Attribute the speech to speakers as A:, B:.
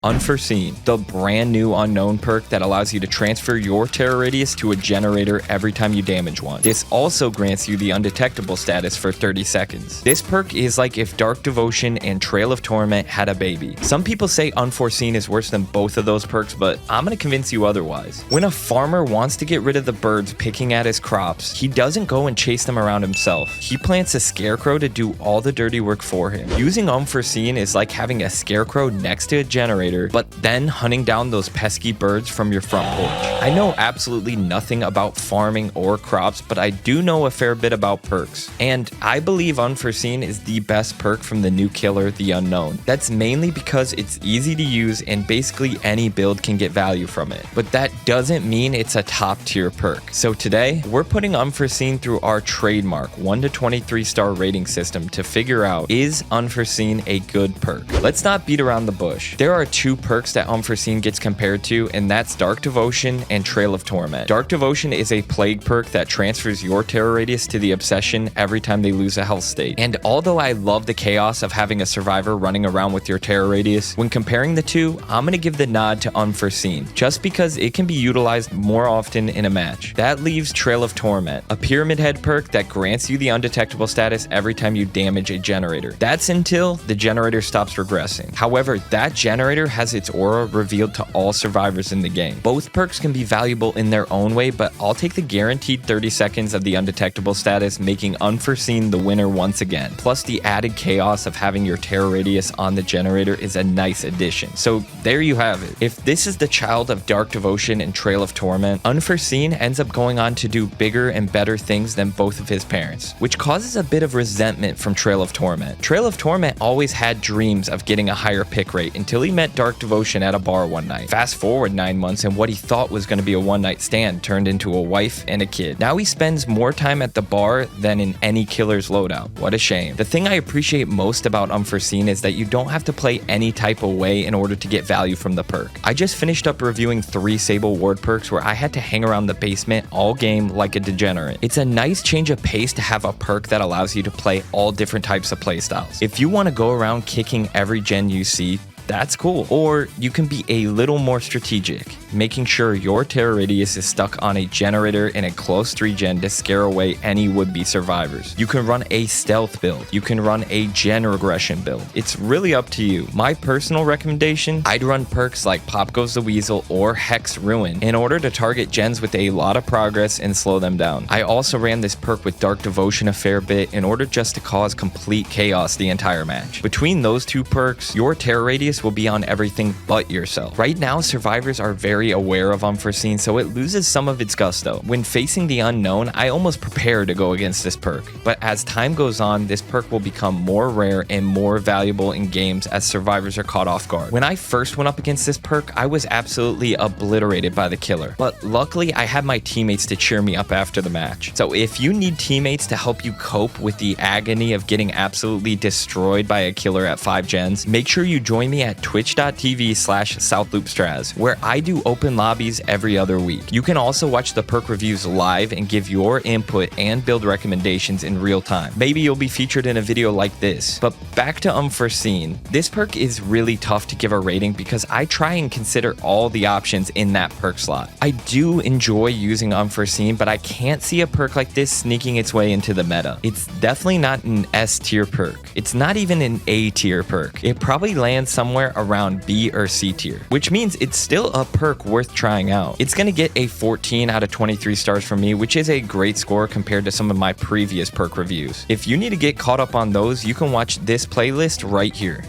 A: Unforeseen, the brand new unknown perk that allows you to transfer your terror radius to a generator every time you damage one. This also grants you the undetectable status for 30 seconds. This perk is like if Dark Devotion and Trail of Torment had a baby. Some people say Unforeseen is worse than both of those perks, but I'm gonna convince you otherwise. When a farmer wants to get rid of the birds picking at his crops, he doesn't go and chase them around himself. He plants a scarecrow to do all the dirty work for him. Using Unforeseen is like having a scarecrow next to a generator, but then hunting down those pesky birds from your front porch. I know absolutely nothing about farming or crops, but I do know a fair bit about perks. And I believe Unforeseen is the best perk from the new killer, the Unknown. That's mainly because it's easy to use and basically any build can get value from it. But that doesn't mean it's a top tier perk. So today, we're putting Unforeseen through our trademark 1 to 23 star rating system to figure out, is Unforeseen a good perk? Let's not beat around the bush. There are two perks that Unforeseen gets compared to, and that's Dark Devotion and Trail of Torment. Dark Devotion is a plague perk that transfers your terror radius to the obsession every time they lose a health state. And although I love the chaos of having a survivor running around with your terror radius, when comparing the two, I'm gonna give the nod to Unforeseen, just because it can be utilized more often in a match. That leaves Trail of Torment, a pyramid head perk that grants you the undetectable status every time you damage a generator. That's until the generator stops regressing. However, that generator has its aura revealed to all survivors in the game. Both perks can be valuable in their own way, but I'll take the guaranteed 30 seconds of the undetectable status, making Unforeseen the winner once again. Plus, the added chaos of having your terror radius on the generator is a nice addition. So there you have it. If this is the child of Dark Devotion and Trail of Torment, Unforeseen ends up going on to do bigger and better things than both of his parents, which causes a bit of resentment from Trail of Torment. Trail of Torment always had dreams of getting a higher pick rate until he met Dark Devotion at a bar one night. Fast forward 9 months and what he thought was going to be a one-night stand turned into a wife and a kid. Now he spends more time at the bar than in any killer's loadout. What a shame. The thing I appreciate most about Unforeseen is that you don't have to play any type of way in order to get value from the perk. I just finished up reviewing 3 Sable Ward perks where I had to hang around the basement all game like a degenerate. It's a nice change of pace to have a perk that allows you to play all different types of playstyles. If you want to go around kicking every gen you see, that's cool. Or you can be a little more strategic, making sure your terror radius is stuck on a generator in a close 3 gen to scare away any would-be survivors. You can run a stealth build. You can run a gen regression build. It's really up to you. My personal recommendation, I'd run perks like Pop Goes the Weasel or Hex Ruin in order to target gens with a lot of progress and slow them down. I also ran this perk with Dark Devotion a fair bit in order just to cause complete chaos the entire match. Between those 2 perks, your terror radius will be on everything but yourself. Right now, survivors are very aware of Unforeseen, so it loses some of its gusto. When facing the Unknown, I almost prepare to go against this perk, but as time goes on, this perk will become more rare and more valuable in games as survivors are caught off guard. When I first went up against this perk, I was absolutely obliterated by the killer, but luckily I had my teammates to cheer me up after the match. So if you need teammates to help you cope with the agony of getting absolutely destroyed by a killer at 5 gens, make sure you join me at twitch.tv/SouthLoopStraz, where I do open lobbies every other week. You can also watch the perk reviews live and give your input and build recommendations in real time. Maybe you'll be featured in a video like this. But back to Unforeseen. This perk is really tough to give a rating because I try and consider all the options in that perk slot. I do enjoy using Unforeseen, but I can't see a perk like this sneaking its way into the meta. It's definitely not an S tier perk. It's not even an A tier perk. It probably lands somewhere around B or C tier, which means it's still a perk worth trying out. It's gonna get a 14 out of 23 stars from me, which is a great score compared to some of my previous perk reviews. If you need to get caught up on those, you can watch this playlist right here.